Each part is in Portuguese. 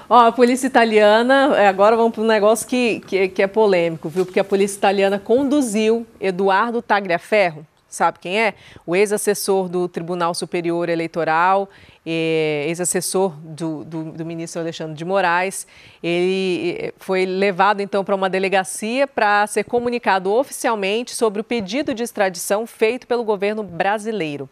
Ó, a polícia italiana, agora vamos para um negócio que é polêmico, viu? Porque a polícia italiana conduziu Eduardo Tagliaferro, sabe quem é? O ex-assessor do Tribunal Superior Eleitoral, ex-assessor do ministro Alexandre de Moraes. Ele foi levado, então, para uma delegacia para ser comunicado oficialmente sobre o pedido de extradição feito pelo governo brasileiro.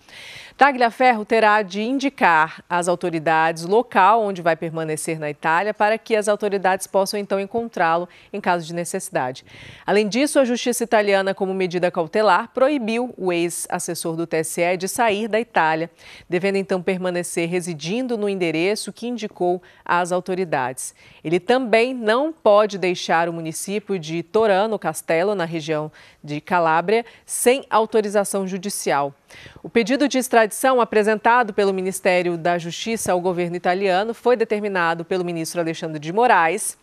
Tagliaferro terá de indicar às autoridades o local onde vai permanecer na Itália para que as autoridades possam, então, encontrá-lo em caso de necessidade. Além disso, a Justiça italiana, como medida cautelar, proibiu o ex-assessor do TSE de sair da Itália, devendo, então, permanecer residindo no endereço que indicou às autoridades. Ele também não pode deixar o município de Torano Castello, na região de Calábria, sem autorização judicial. O pedido de extradição apresentado pelo Ministério da Justiça ao governo italiano foi determinado pelo ministro Alexandre de Moraes,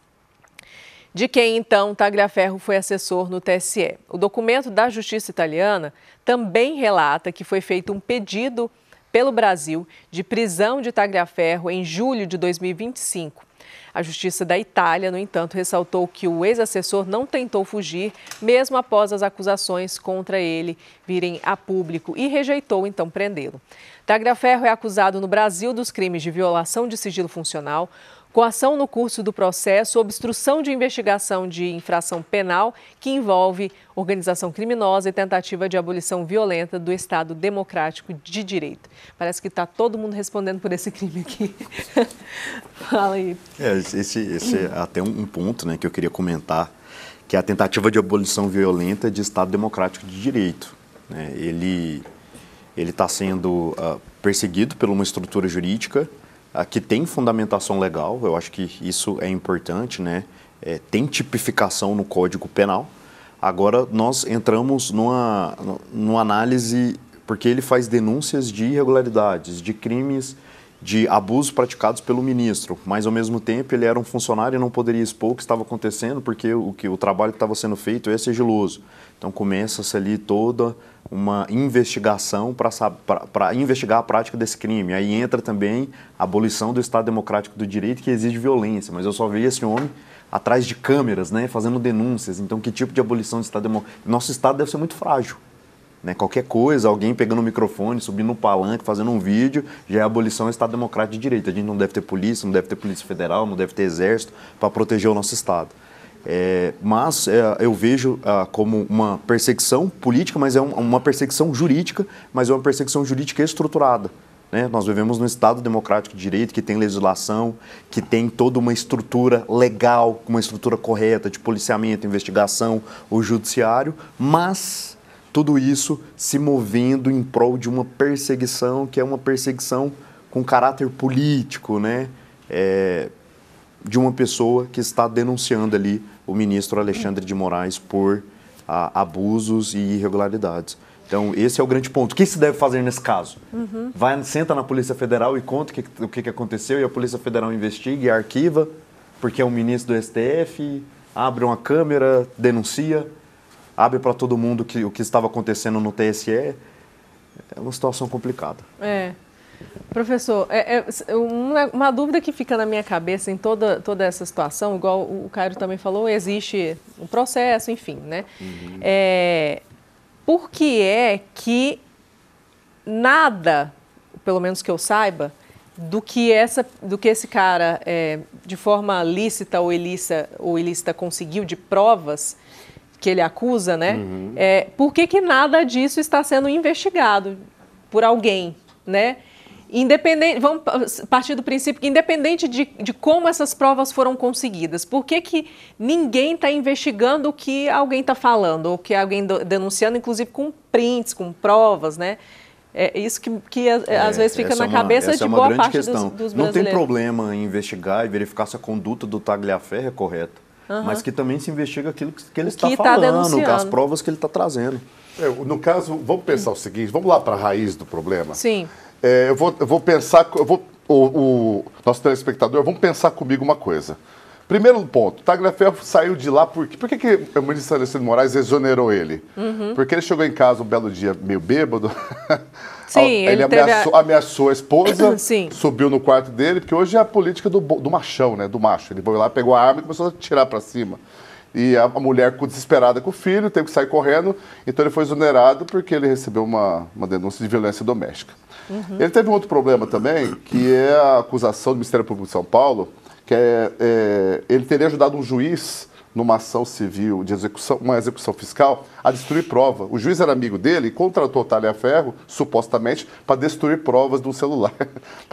de quem, então, Tagliaferro foi assessor no TSE. O documento da Justiça italiana também relata que foi feito um pedido pelo Brasil de prisão de Tagliaferro em julho de 2025. A Justiça da Itália, no entanto, ressaltou que o ex-assessor não tentou fugir, mesmo após as acusações contra ele virem a público, e rejeitou, então, prendê-lo. Tagliaferro é acusado no Brasil dos crimes de violação de sigilo funcional, coação no curso do processo, obstrução de investigação de infração penal que envolve organização criminosa e tentativa de abolição violenta do Estado Democrático de Direito. Parece que está todo mundo respondendo por esse crime aqui. Fala aí. Esse é até um ponto, né, que eu queria comentar, que é a tentativa de abolição violenta de Estado Democrático de Direito. Né? Ele está sendo perseguido por uma estrutura jurídica que tem fundamentação legal. Eu acho que isso é importante, né? Tem tipificação no Código Penal. Agora, nós entramos numa análise, porque ele faz denúncias de irregularidades, de crimes, de abusos praticados pelo ministro, mas, ao mesmo tempo, ele era um funcionário e não poderia expor o que estava acontecendo, porque o trabalho que estava sendo feito é sigiloso. Então, começa-se ali toda uma investigação para investigar a prática desse crime. Aí entra também a abolição do Estado Democrático do Direito, que exige violência, mas eu só vi esse homem atrás de câmeras, né, fazendo denúncias. Então, que tipo de abolição do Estado Democrático? Nosso Estado deve ser muito frágil. Né? Qualquer coisa, alguém pegando o microfone, subindo no palanque, fazendo um vídeo, já é abolição do Estado Democrático de Direito. A gente não deve ter polícia, não deve ter polícia federal, não deve ter exército para proteger o nosso Estado. Mas eu vejo como uma perseguição política, mas é uma perseguição jurídica, mas é uma perseguição jurídica estruturada. Né? Nós vivemos num Estado democrático de direito que tem legislação, que tem toda uma estrutura legal, uma estrutura correta de policiamento, investigação, o judiciário, mas tudo isso se movendo em prol de uma perseguição que é uma perseguição com caráter político, né? De uma pessoa que está denunciando ali o ministro Alexandre de Moraes por abusos e irregularidades. Então, esse é o grande ponto. O que se deve fazer nesse caso? Senta na Polícia Federal e conta o que aconteceu, e a Polícia Federal investiga e arquiva, porque é um ministro do STF, abre uma câmera, denuncia, abre para todo mundo o que estava acontecendo no TSE. É uma situação complicada. Professor, uma dúvida que fica na minha cabeça em toda essa situação, igual o Cairo também falou, existe um processo, enfim, né? Por que é que nada, pelo menos que eu saiba, do que esse cara, de forma lícita ou ilícita, conseguiu de provas que ele acusa, né? Por que nada disso está sendo investigado por alguém, né? Independente, vamos partir do princípio que, independente de como essas provas foram conseguidas, por que ninguém está investigando o que alguém está falando, ou que alguém denunciando, inclusive com prints, com provas, né? É isso que às vezes fica na cabeça de boa parte dos brasileiros. Não tem problema em investigar e verificar se a conduta do Tagliaferro é correta, mas que também se investiga aquilo que ele está falando, as provas que ele está trazendo. No caso, vamos pensar o seguinte, vamos lá para a raiz do problema? Sim. Eu vou pensar, o nosso telespectador, vamos pensar comigo uma coisa. Primeiro ponto, Tagliaferro saiu de lá por quê? Por que o ministro Alexandre de Moraes exonerou ele? Porque ele chegou em casa um belo dia meio bêbado. Sim, ele ameaçou a esposa, subiu no quarto dele, porque hoje é a política do machão, né? Do macho. Ele foi lá, pegou a arma e começou a tirar para cima. E a mulher ficou desesperada com o filho, teve que sair correndo, então ele foi exonerado porque ele recebeu uma denúncia de violência doméstica. Ele teve um outro problema também, que é a acusação do Ministério Público de São Paulo, que ele teria ajudado um juiz numa ação civil de uma execução fiscal a destruir prova. O juiz era amigo dele e contratou o Tagliaferro, supostamente, para destruir provas de um celular.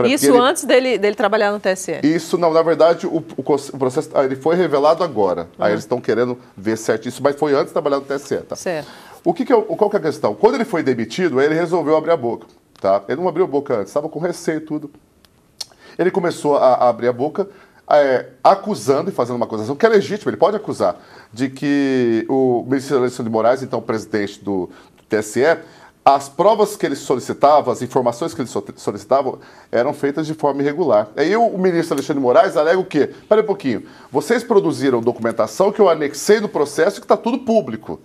Isso antes dele trabalhar no TSE? Isso, não, na verdade, o processo ele foi revelado agora. Aí eles estão querendo ver certo isso, mas foi antes de trabalhar no TSE. Tá? Certo. Qual que é a questão? Quando ele foi demitido, ele resolveu abrir a boca. Tá? Ele não abriu a boca antes, estava com receio e tudo. Ele começou a abrir a boca, acusando e fazendo uma acusação que é legítima, ele pode acusar, de que o ministro Alexandre de Moraes, então presidente do TSE, as provas que ele solicitava, as informações que ele solicitava, eram feitas de forma irregular. Aí o ministro Alexandre de Moraes alega o quê? Espera um pouquinho, vocês produziram documentação que eu anexei no processo e que está tudo público.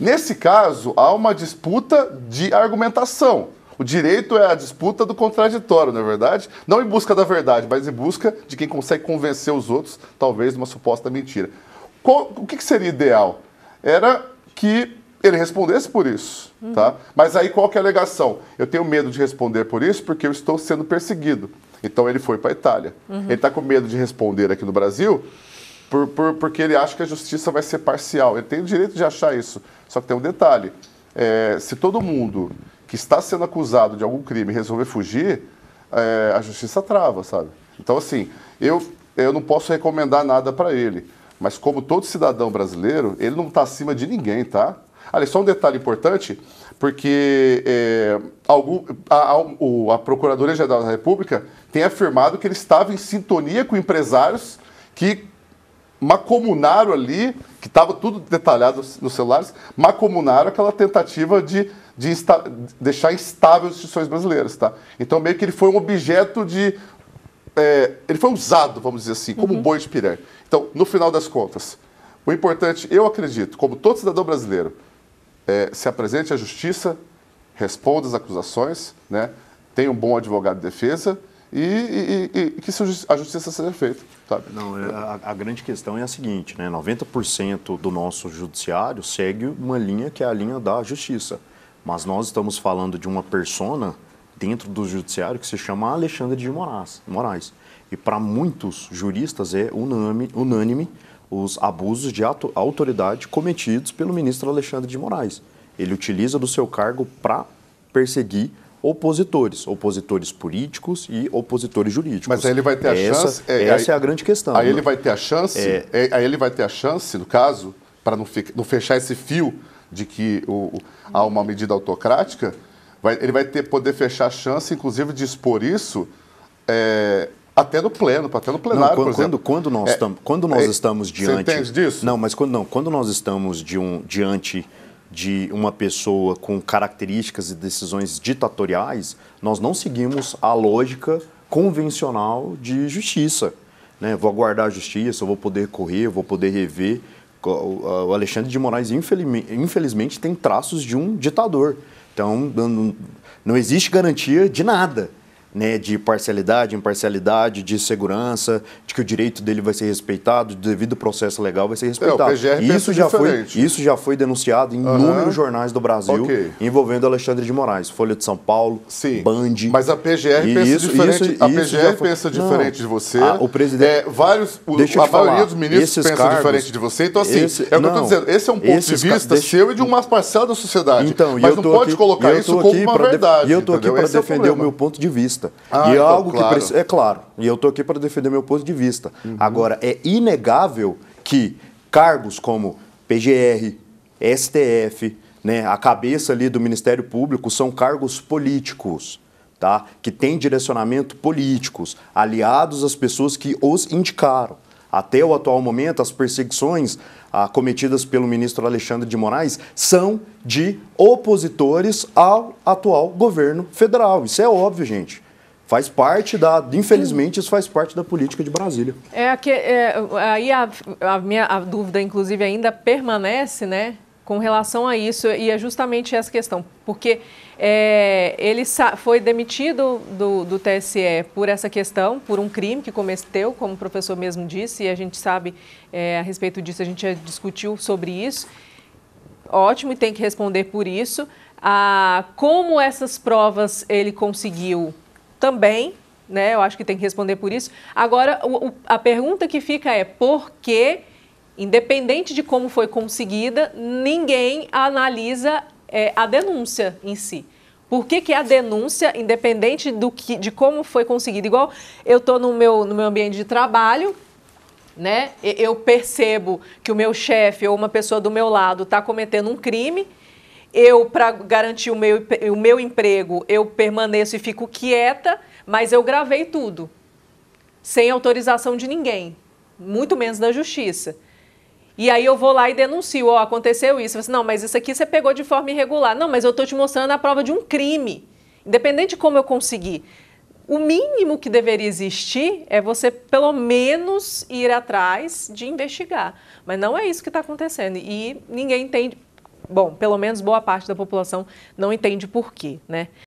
Nesse caso, há uma disputa de argumentação. O direito é a disputa do contraditório, não é verdade? Não em busca da verdade, mas em busca de quem consegue convencer os outros, talvez, de uma suposta mentira. O que seria ideal? Era que ele respondesse por isso, tá? Mas aí qual que é a alegação? Eu tenho medo de responder por isso porque eu estou sendo perseguido. Então ele foi para a Itália. Ele está com medo de responder aqui no Brasil porque ele acha que a justiça vai ser parcial. Ele tem o direito de achar isso. Só que tem um detalhe. Se todo mundo que está sendo acusado de algum crime resolver fugir, a justiça trava, sabe? Então, assim, eu não posso recomendar nada para ele, mas como todo cidadão brasileiro, ele não está acima de ninguém, tá? Olha, só um detalhe importante, porque a Procuradoria-Geral da República tem afirmado que ele estava em sintonia com empresários que macomunaram ali, que estava tudo detalhado nos celulares, macomunaram aquela tentativa de deixar instável as instituições brasileiras, tá? Então, meio que ele foi um objeto de... ele foi usado, vamos dizer assim, como um boi de piré. Então, no final das contas, o importante, eu acredito, como todo cidadão brasileiro, se apresente à justiça, responda as acusações, né? Tenha um bom advogado de defesa e que a justiça seja feita. Sabe? Não, a grande questão é a seguinte, né? 90% do nosso judiciário segue uma linha que é a linha da justiça. Mas nós estamos falando de uma persona dentro do judiciário que se chama Alexandre de Moraes. E para muitos juristas é unânime os abusos de autoridade cometidos pelo ministro Alexandre de Moraes. Ele utiliza do seu cargo para perseguir opositores políticos e opositores jurídicos. Mas aí ele vai ter a chance... Essa é a grande questão. Aí ele vai ter a chance, no caso, para não fechar esse fio de que há uma medida autocrática, ele vai poder fechar a chance, inclusive, de expor isso até no plenário, por exemplo. Quando nós estamos diante... Você entende disso? Não, mas quando nós estamos diante de uma pessoa com características e decisões ditatoriais, nós não seguimos a lógica convencional de justiça. Né? Vou aguardar a justiça, eu vou poder correr, eu vou poder rever. O Alexandre de Moraes, infelizmente, tem traços de um ditador. Então, não existe garantia de nada, né? De parcialidade, imparcialidade, de segurança, de que o direito dele vai ser respeitado, devido ao processo legal vai ser respeitado. Isso já foi denunciado em inúmeros jornais do Brasil, envolvendo Alexandre de Moraes, Folha de São Paulo, Band. Mas a PGR pensa diferente de você. O presidente... a maioria dos ministros pensa diferente de você. Então, assim, é o que eu estou dizendo. Esse é um ponto de vista seu e de uma parcela da sociedade. Então, mas não pode colocar isso como uma verdade. E eu estou aqui para defender o meu ponto de vista. E é algo que precisa. É claro, e eu estou aqui para defender meu ponto de vista. Agora, é inegável que cargos como PGR, STF, né, a cabeça ali do Ministério Público são cargos políticos, tá? Que têm direcionamento políticos, aliados às pessoas que os indicaram. Até o atual momento, as perseguições cometidas pelo ministro Alexandre de Moraes são de opositores ao atual governo federal. Isso é óbvio, gente. Faz parte infelizmente, isso faz parte da política de Brasília. Aí a dúvida, inclusive, ainda permanece, né, com relação a isso, e é justamente essa questão, porque ele foi demitido do TSE por essa questão, por um crime que cometeu, como o professor mesmo disse, e a gente sabe a respeito disso, a gente já discutiu sobre isso. Ótimo, e tem que responder por isso. Como essas provas ele conseguiu também, né? Eu acho que tem que responder por isso. Agora, a pergunta que fica é por que, independente de como foi conseguida, ninguém analisa a denúncia em si. Por que a denúncia, independente de como foi conseguida? Igual eu estou no meu ambiente de trabalho, né? Eu percebo que o meu chefe ou uma pessoa do meu lado está cometendo um crime. Eu, para garantir o meu emprego, eu permaneço e fico quieta, mas eu gravei tudo, sem autorização de ninguém, muito menos da justiça. E aí eu vou lá e denuncio, aconteceu isso. Eu falo assim, não, mas isso aqui você pegou de forma irregular. Não, mas eu estou te mostrando a prova de um crime, independente de como eu consegui. O mínimo que deveria existir é você, pelo menos, ir atrás de investigar. Mas não é isso que está acontecendo. E ninguém entende. Bom, pelo menos boa parte da população não entende por quê, né?